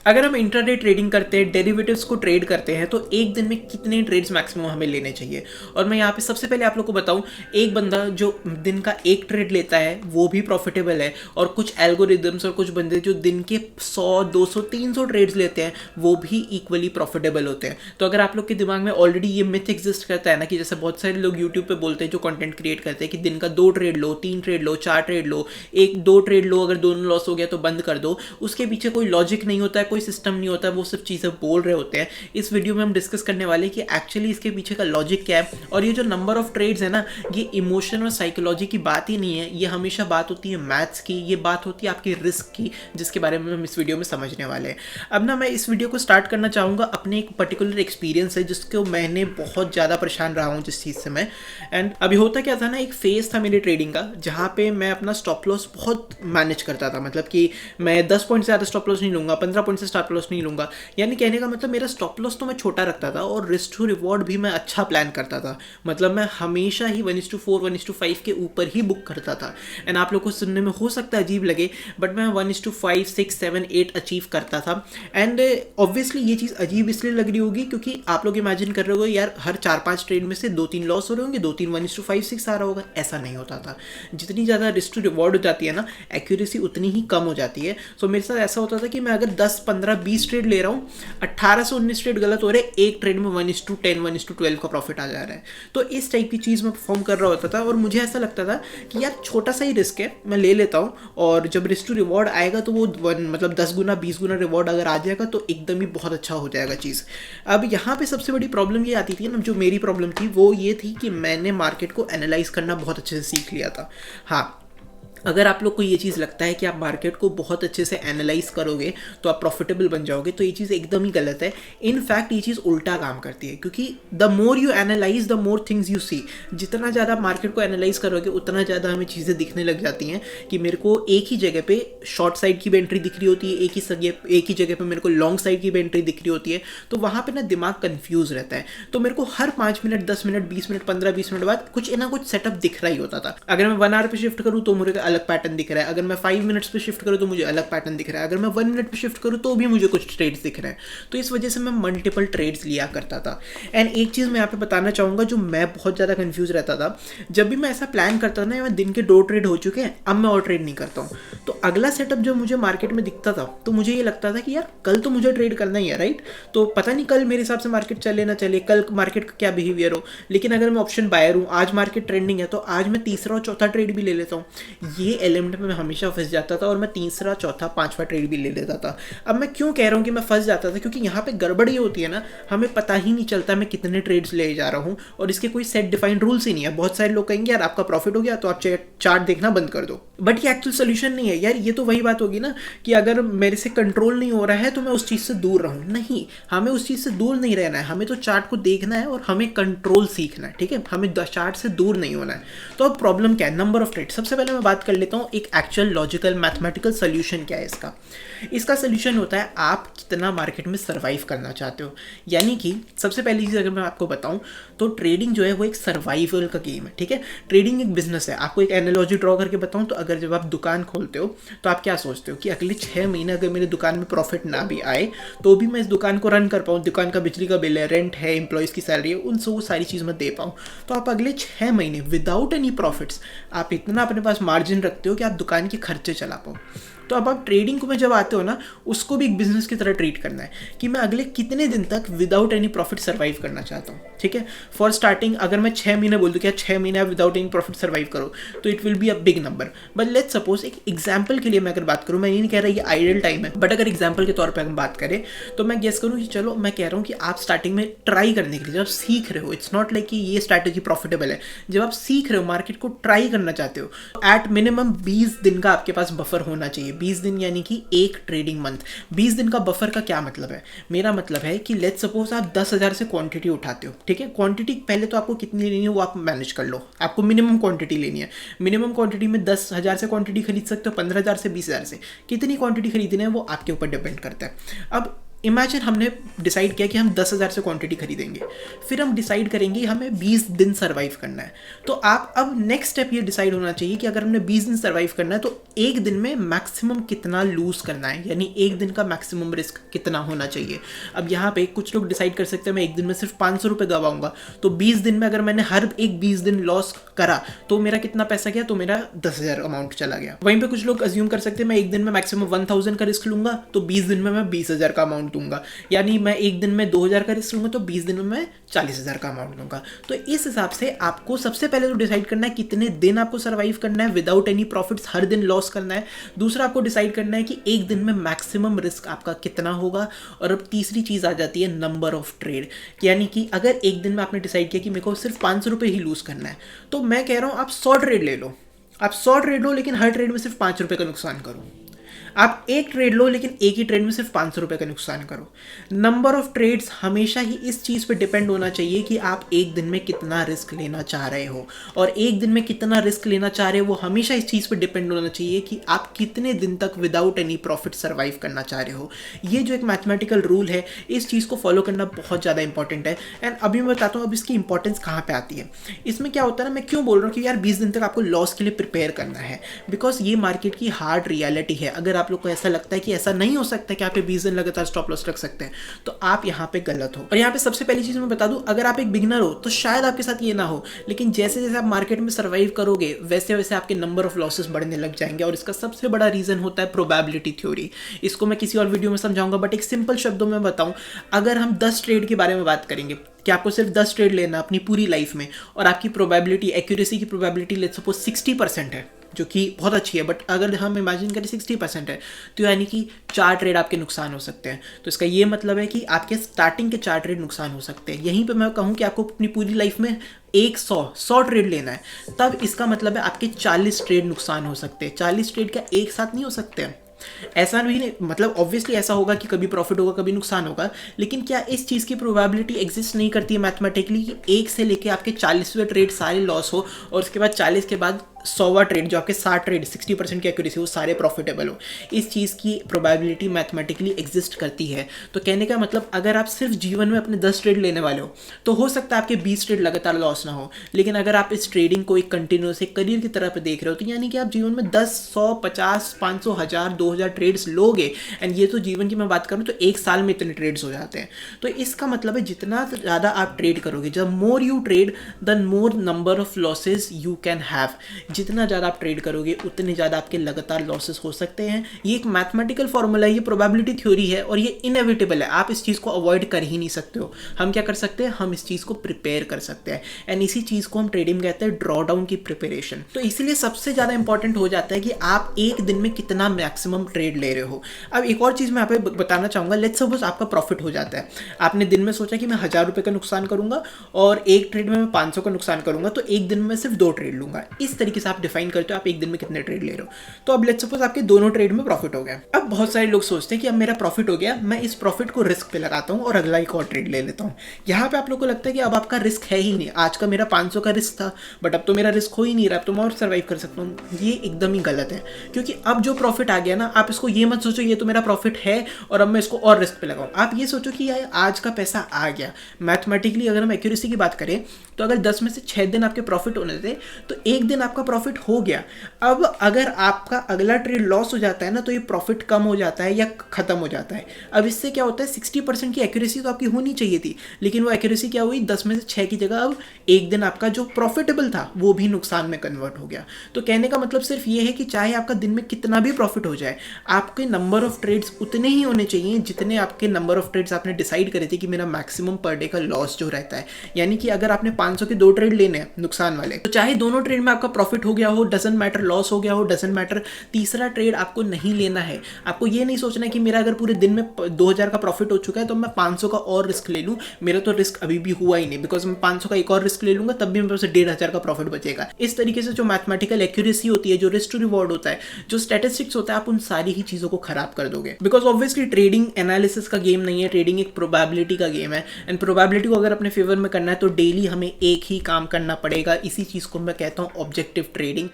अगर हम intraday trading करते हैं, डेरिवेटिव्स को ट्रेड करते हैं, तो एक दिन में कितने ट्रेड्स मैक्सिमम हमें लेने चाहिए। और मैं यहाँ पे सबसे पहले आप लोग को बताऊँ, एक बंदा जो दिन का एक ट्रेड लेता है वो भी प्रॉफिटेबल है, और कुछ एल्गोरिदम्स और कुछ बंदे जो दिन के 100, 200, 300 ट्रेड्स लेते हैं वो भी इक्वली प्रॉफिटेबल होते हैं। तो अगर आप लोग के दिमाग में ऑलरेडी ये मिथ एग्जिस्ट करता है ना कि जैसे बहुत सारे लोग यूट्यूब पे बोलते हैं, जो कंटेंट क्रिएट करते हैं, कि दिन का 2 ट्रेड लो, 3 ट्रेड लो, 4 ट्रेड लो, 1-2 ट्रेड लो, अगर दोनों लॉस हो गया तो बंद कर दो, उसके पीछे कोई लॉजिक नहीं होता है, कोई सिस्टम नहीं होता है, वो सब चीज़ें बोल रहे होते हैं। इस वीडियो में हम डिस्कस करने वाले कि एक्चुअली इसके पीछे का लॉजिक क्या है। और ये जो नंबर ऑफ ट्रेड्स है ना, ये इमोशन और साइकोलॉजी की बात ही नहीं है, ये हमेशा बात होती है मैथ्स की, ये बात होती है आपके रिस्क की, जिसके बारे में हम इस वीडियो में समझने वाले हैं। अब ना मैं इस वीडियो को स्टार्ट करना चाहूँगा अपने एक पर्टिकुलर एक्सपीरियंस है, जिसको मैंने बहुत ज़्यादा परेशान रहा हूँ जिस चीज़ से मैं। एंड अभी होता क्या था ना, एक फेज था मेरी ट्रेडिंग का जहाँ पे मैं अपना स्टॉप लॉस बहुत मैनेज करता था। मतलब कि मैं 10 पॉइंट से ज़्यादा स्टॉप लॉस नहीं लूँगा, 15 पॉइंट से स्टॉप लॉस नहीं लूँगा। यानी कहने का मतलब मेरा स्टॉप लॉस तो मैं छोटा रखता था और रिस्क टू रिवॉर्ड भी मैं अच्छा प्लान करता था। मतलब मैं हमेशा ही 1:4, 1:5 के ऊपर ही बुक करता था। एंड आप लोग को सुनने में हो सकता है अजीब लगे, बट मैं 1:5, 6, 7, 8 अचीव करता था। एंड ऑब्वियसली ये चीज़ अजीब इसलिए लग रही होगी क्योंकि आप लोग इमेजिन कर रहे हो यार हर 4-5 ट्रेड में से 2-3 लॉस हो रहे होंगे, 2-3 1:5, 6 आ रहा होगा। ऐसा नहीं होता था। जितनी ज़्यादा रिस्क टू रिवॉर्ड हो जाती है ना, एक्यूरेसी उतनी ही कम हो जाती है। सो मेरे साथ ऐसा होता था कि मैं अगर 10, 15, 20 ट्रेड ले रहा हूँ, 18 से 19 ट्रेड गलत हो रहे, एक ट्रेड में 1:10, 1:12 का प्रॉफिट आ जा रहा है। तो इस टाइप की चीज़ मैं परफॉर्म कर रहा होता था और मुझे ऐसा लगता था कि यार छोटा सा ही रिस्क है, मैं ले लेता हूँ, और जब रिस्क टू रिवॉर्ड आएगा तो वो मतलब 10 गुना 20 गुना रिवॉर्ड अगर आ जाएगा तो एकदम ही बहुत अच्छा हो जाएगा चीज़। अब यहाँ पे सबसे बड़ी प्रॉब्लम ये आती थी ना, जो मेरी प्रॉब्लम थी वो ये थी कि मैंने मार्केट को एनालाइज करना बहुत अच्छे से सीख लिया था। हाँ, अगर आप लोग को ये चीज़ लगता है कि आप मार्केट को बहुत अच्छे से एनालाइज करोगे तो आप प्रॉफिटेबल बन जाओगे, तो ये चीज़ एकदम ही गलत है। इनफैक्ट ये चीज़ उल्टा काम करती है, क्योंकि the more you analyse the more things you see. जितना ज़्यादा मार्केट को एनालाइज करोगे उतना ज़्यादा हमें चीज़ें दिखने लग जाती हैं कि मेरे को एक ही जगह पे शॉर्ट साइड की भी एंट्री दिख रही होती है, एक ही जगह पे मेरे को लॉन्ग साइड की भी एंट्री दिख रही होती है। तो वहाँ पर ना दिमाग कन्फ्यूज रहता है। तो मेरे को हर 5 मिनट, 10 मिनट, 20 मिनट, 15-20 मिनट बाद कुछ ना कुछ सेटअप दिख रहा ही होता था। अगर मैं 1 आवर पे शिफ्ट करूँ तो मुझे अलग पैटर्न दिख रहा है, अगर मैं 5 मिनट्स पे शिफ्ट करूँ तो मुझे अलग पैटर्न दिख रहा है, अगर मैं 1 मिनट पे शिफ्ट करूँ तो भी मुझे कुछ ट्रेड्स दिख रहे हैं। तो इस वजह से मैं मल्टीपल ट्रेड्स लिया करता था। एंड एक चीज़ मैं यहाँ पे बताना चाहूँगा, जो मैं बहुत ज़्यादा कंफ्यूज रहता था, जब भी मैं ऐसा प्लान करता था ना, मैं दिन के 2 ट्रेड हो चुके हैं, अब मैं और ट्रेड नहीं करता हूँ, तो अगला सेटअप जो मुझे मार्केट में दिखता था तो मुझे ये लगता था कि यार कल तो मुझे ट्रेड करना ही है, राइट। तो पता नहीं कल मेरे हिसाब से मार्केट चले ना चले, कल मार्केट का क्या बिहेवियर हो, लेकिन अगर मैं ऑप्शन बायर हूँ, आज मार्केट ट्रेंडिंग है, तो आज मैं तीसरा और चौथा ट्रेड भी ले लेता हूँ। ये एलिमेंट में मैं हमेशा फंस जाता था और मैं तीसरा, चौथा, 5वां ट्रेड भी ले लेता था। अब मैं क्यों कह रहा हूँ कि मैं फंस जाता था, क्योंकि यहाँ पे गड़बड़ ये होती है ना, हमें पता ही नहीं चलता मैं कितने ट्रेड्स ले जा रहा हूँ, और इसके कोई सेट डिफाइंड रूल्स ही नहीं है। बहुत सारे लोग कहेंगे यार आपका प्रॉफिट हो गया तो आप चार्ट देखना बंद कर दो, बट ये एक्चुअल सोल्यूशन नहीं है यार। ये तो वही बात होगी ना कि अगर मेरे से कंट्रोल नहीं हो रहा है तो मैं उस चीज़ से दूर रहूँ। नहीं, हमें उस चीज़ से दूर नहीं रहना है, हमें तो चार्ट को देखना है और हमें कंट्रोल सीखना है, ठीक है। हमें चार्ट से दूर नहीं होना है। तो अब प्रॉब्लम क्या है, नंबर ऑफ ट्रेड। सबसे पहले मैं बात कर लेता हूँ एक एक्चुअल लॉजिकल मैथमेटिकल सोल्यूशन क्या है इसका। इसका सोल्यूशन होता है आप कितना मार्केट में सर्वाइव करना चाहते हो। यानी कि सबसे पहली चीज़ अगर मैं आपको बताऊं तो ट्रेडिंग जो है वो एक सर्वाइवल का गेम है, ठीक है। ट्रेडिंग एक बिजनेस है। आपको एक एनालॉजी ड्रॉ करके बताऊं तो अगर जब आप दुकान खोलते हो तो आप क्या सोचते हो कि अगले 6 महीने अगर मेरी दुकान में प्रॉफिट ना भी आए तो भी मैं इस दुकान को रन कर पाऊँ, दुकान का बिजली का बिल है, रेंट है, एम्प्लॉयज़ की सैलरी है, उन सब सारी चीज़ मैं दे पाऊँ। तो आप अगले 6 महीने विदाउट एनी प्रॉफिट्स आप इतना अपने पास मार्जिन रखते हो कि आप दुकान के खर्चे चला पाओ। तो अब आप ट्रेडिंग को में जब आते हो ना, उसको भी एक बिजनेस की तरह ट्रीट करना है कि मैं अगले कितने दिन तक विदाउट एनी प्रॉफिट सर्वाइव करना चाहता हूँ, ठीक है। फॉर स्टार्टिंग अगर मैं 6 महीने बोल दूँ कि 6 महीने आप विदाउट एनी प्रॉफिट सर्वाइव करो तो it will be a big number. But let's suppose एक एग्जाम्पल के लिए मैं अगर बात करूँ, मैं ये नहीं कह रहा ये आइडियल टाइम है, बट अगर एग्जाम्पल के तौर पर हम बात करें तो मैं गेस करूँ कि चलो मैं कह रहा हूँ कि आप स्टार्टिंग में ट्राई करने के लिए, जब आप सीख रहे हो, इट्स नॉट लाइक कि ये स्ट्रैटेजी प्रॉफिटेबल है, जब आप सीख रहे हो, मार्केट को ट्राई करना चाहते हो, एट मिनिमम 20 दिन का आपके पास बफर होना चाहिए। 20 दिन यानी कि एक ट्रेडिंग मंथ। 20 दिन का बफर का क्या मतलब है, मेरा मतलब है कि लेट्स सपोज आप 10,000 से क्वांटिटी उठाते हो, ठीक है। क्वांटिटी पहले तो आपको कितनी लेनी है वो आप मैनेज कर लो, आपको मिनिमम क्वांटिटी लेनी है। मिनिमम क्वांटिटी में 10,000 से क्वांटिटी खरीद सकते हो, 15,000 से, 20,000 से, कितनी क्वांटिटी खरीदनी है वो आपके ऊपर डिपेंड करता है। अब इमेजिन हमने डिसाइड किया कि हम 10,000 से क्वांटिटी खरीदेंगे, फिर हम डिसाइड करेंगे हमें 20 दिन सर्वाइव करना है। तो आप अब नेक्स्ट स्टेप ये डिसाइड होना चाहिए कि अगर हमने 20 दिन सर्वाइव करना है तो एक दिन में मैक्सिमम कितना लूज करना है, यानी एक दिन का मैक्सिमम रिस्क कितना होना चाहिए। अब यहाँ पे कुछ लोग डिसाइड कर सकते हैं मैं एक दिन में सिर्फ 500 रुपये गवाऊंगा, तो 20 दिन में अगर मैंने हर एक 20 दिन लॉस करा तो मेरा कितना पैसा गया, तो मेरा 10,000 अमाउंट चला गया। वहीं पे कुछ लोग अज्यूम कर सकते हैं मैं एक दिन में मैक्सिमम 1000 का रिस्क लूंगा, तो 20 दिन में मैं 20,000 का अमाउंट दूंगा, यानी मैं एक दिन में 2000 का रिस्क लूंगा तो 20 दिन में मैं 40,000 का अमाउंट लूंगा। तो इस हिसाब से आपको सबसे पहले तो डिसाइड करना है कितने दिन आपको सर्वाइव करना है विदाउट एनी प्रॉफिट्स, हर दिन लॉस करना है। दूसरा आपको डिसाइड करना है कि एक दिन में मैक्सिमम रिस्क आपका कितना होगा। और अब तीसरी चीज़ आ जाती है नंबर ऑफ ट्रेड, यानी कि अगर एक दिन में आपने डिसाइड किया कि मेरे को सिर्फ 500 रुपये ही लूज करना है, तो मैं कह रहा हूँ आप 100 ट्रेड ले लो। आप 100 ट्रेड लो लेकिन हर ट्रेड में सिर्फ 5 रुपये का नुकसान करो। आप एक ट्रेड लो लेकिन एक ही ट्रेड में सिर्फ 500 रुपये का नुकसान करो। नंबर ऑफ ट्रेड्स हमेशा ही इस चीज़ पे डिपेंड होना चाहिए कि आप एक दिन में कितना रिस्क लेना चाह रहे हो, और एक दिन में कितना रिस्क लेना चाह रहे हो वो हमेशा इस चीज़ पे डिपेंड होना चाहिए कि आप कितने दिन तक विदाउट एनी प्रॉफिट सर्वाइव करना चाह रहे हो। ये जो एक मैथमेटिकल रूल है, इस चीज़ को फॉलो करना बहुत ज़्यादा इंपॉर्टेंट है। एंड अभी मैं बताता हूँ अब इसकी इंपॉर्टेंस कहाँ पर आती है। इसमें क्या होता है ना, मैं क्यों बोल रहा हूँ कि यार 20 दिन तक आपको लॉस के लिए प्रिपेयर करना है, बिकॉज ये मार्केट की हार्ड रियलिटी है। अगर आप लोग को ऐसा लगता है कि ऐसा नहीं हो सकता कि आप 20 दिन लगातार स्टॉप लॉस रख सकते हैं, तो आप यहाँ पे गलत हो। और यहाँ पे सबसे पहली चीज मैं बता दूं, अगर आप एक बिगिनर हो तो शायद आपके साथ ये ना हो, लेकिन जैसे जैसे आप मार्केट में सर्वाइव करोगे वैसे वैसे आपके नंबर ऑफ लॉसेस बढ़ने लग जाएंगे। और इसका सबसे बड़ा रीजन होता है प्रोबेबिलिटी थ्योरी। इसको मैं किसी और वीडियो में समझाऊंगा, बट एक सिंपल शब्दों में बताऊं, अगर हम 10 ट्रेड के बारे में बात करेंगे कि आपको सिर्फ 10 ट्रेड लेना अपनी पूरी लाइफ में, और आपकी प्रोबेबिलिटी, एक्यूरेसी की प्रोबेबिलिटी लेट्स सपोज 60% है, जो कि बहुत अच्छी है, बट अगर हम इमेजिन करें 60% है, तो यानी कि 4 ट्रेड आपके नुकसान हो सकते हैं। तो इसका ये मतलब है कि आपके स्टार्टिंग के 4 ट्रेड नुकसान हो सकते हैं। यहीं पे मैं कहूँ कि आपको अपनी पूरी लाइफ में 100 ट्रेड लेना है, तब इसका मतलब है आपके 40 ट्रेड नुकसान हो सकते हैं। 40 ट्रेड का एक साथ नहीं हो सकते हैं, ऐसा नहीं, मतलब ऑब्वियसली ऐसा होगा कि कभी प्रॉफिट होगा कभी नुकसान होगा, लेकिन क्या इस चीज़ की प्रोबेबिलिटी एग्जिस्ट नहीं करती है मैथमेटिकली कि एक से लेके आपके 40वें ट्रेड सारे लॉस हो और उसके बाद 40 के बाद 100वां ट्रेड जो आपके 60 ट्रेड 60% की एक्यूरेसी वो सारे प्रॉफिटेबल हो। इस चीज़ की प्रोबेबिलिटी मैथमेटिकली एग्जिस्ट करती है। तो कहने का मतलब अगर आप सिर्फ जीवन में अपने 10 ट्रेड लेने वाले हो तो हो सकता है आपके 20 ट्रेड लगातार लॉस ना हो, लेकिन अगर आप इस ट्रेडिंग को एक कंटिन्यूस एक करियर की तरह पे देख रहे हो तो यानी कि आप जीवन में 10, 100, 50, 500, 1000, 2000 ट्रेड्स लोगे। एंड ये तो जीवन की मैं बात करूँ तो एक साल में इतने ट्रेड्स हो जाते हैं। तो इसका मतलब है जितना ज़्यादा आप ट्रेड करोगे, जब more you trade the more number of losses you can have. जितना ज़्यादा आप ट्रेड करोगे उतने ज़्यादा आपके लगातार लॉसेस हो सकते हैं। ये एक मैथमेटिकल फॉर्मूला है, ये प्रोबेबिलिटी थ्योरी है और ये इनएविटेबल है। आप इस चीज़ को अवॉइड कर ही नहीं सकते हो। हम क्या कर सकते हैं, हम इस चीज़ को प्रिपेयर कर सकते हैं, एंड इसी चीज़ को हम ट्रेडिंग कहते हैं ड्रॉ डाउन की प्रिपरेशन। तो इसलिए सबसे ज़्यादा इंपॉर्टेंट हो जाता है कि आप एक दिन में कितना मैक्सिमम ट्रेड ले रहे हो। अब एक और चीज़ मैं यहाँ पे बताना चाहूँगा, लेट्स सपोज आपका प्रॉफिट हो जाता है, आपने दिन में सोचा कि मैं 1000 रुपये का नुकसान करूँगा और एक ट्रेड में मैं 500 का नुकसान करूँगा, तो एक दिन में सिर्फ 2 ट्रेड लूँगा। इस तरीके से आप डिफाइन करते हो आप एक दिन में कितने ट्रेड ले रहे हो। तो अब लेट्स सपोज आपके दोनों ट्रेड में प्रॉफिट हो गया। अब बहुत सारे लोग सोचते हैं कि अब मेरा प्रॉफिट हो गया, मैं इस प्रॉफिट को रिस्क पे लगाता हूँ और अगला एक और ट्रेड ले लेता हूँ। यहाँ पे आप लोग को लगता है कि अब आपका रिस्क है ही नहीं। आज का मेरा 500 का रिस्क था, बट अब तो मेरा रिस्क हो ही नहीं रहा, अब तो मैं और सर्वाइव कर सकता हूँ। ये एकदम ही गलत है, क्योंकि अब जो प्रॉफिट आ गया ना, आप इसको ये मत सोचो ये तो मेरा प्रॉफिट है और अब मैं इसको और रिस्क पे लगाऊं। आप ये सोचो कि यार आज का पैसा आ गया। मैथमेटिकली अगर हम एक्यूरेसी की बात करें तो अगर 10 में से 6 दिन आपके प्रॉफिट होने थे तो एक दिन आपका प्रॉफिट हो गया। अब अगर आपका अगला ट्रेड लॉस हो जाता है ना, तो ये प्रॉफिट कम हो जाता है या खत्म हो जाता है। अब इससे क्या होता है, 60% की एक्यूरेसी तो आपकी होनी चाहिए थी, लेकिन वो एक्यूरेसी क्या हुई, 10 में से 6 की जगह अब एक दिन आपका जो प्रॉफिटेबल था वो भी नुकसान में कन्वर्ट हो गया। तो कहने का मतलब सिर्फ ये है कि चाहे आपका दिन में कितना भी प्रॉफिट हो जाए, आपके नंबर ऑफ ट्रेड्स उतने ही होने चाहिए जितने आपके नंबर ऑफ ट्रेड्स आपने डिसाइड करे थे कि मेरा मैक्सिमम पर डे का लॉस जो रहता है। यानी कि अगर आपने 500 के 2 ट्रेड लेने हैं नुकसान वाले, तो चाहे दोनों ट्रेड में आपका प्रॉफिट हो गया हो, डजंट मैटर, लॉस हो गया हो, डजंट मैटर, तीसरा ट्रेड आपको नहीं लेना है। आपको ये नहीं सोचना है कि मेरा अगर पूरे दिन में 2000 का प्रॉफिट हो चुका है तो मैं 500 का और रिस्क ले लूँ। मेरा तो रिस्क अभी भी हुआ ही नहीं, बिकॉज मैं 500 का एक और रिस्क ले लूंगा तब भी मेरे पास 1500 का प्रॉफिट बचेगा। इस तरीके से जो मैथमेटिकल एक्यूरेसी होती है, जो रिस्क टू रिवॉर्ड होता है, जो स्टैटिस्टिक्स होता है, आप उन सारी ही चीज़ों को खराब कर दोगे। बिकॉज ऑब्वियसली ट्रेडिंग एनालिसिस का गेम नहीं है, ट्रेडिंग एक प्रोबेबिलिटी का गेम है, एंड प्रोबेबिलिटी को अगर अपने फेवर में करना है तो डेली हमें एक ही काम करना पड़ेगा। इसी चीज़ को मैं कहता हूँ ऑब्जेक्टिव ट्रेडिंग।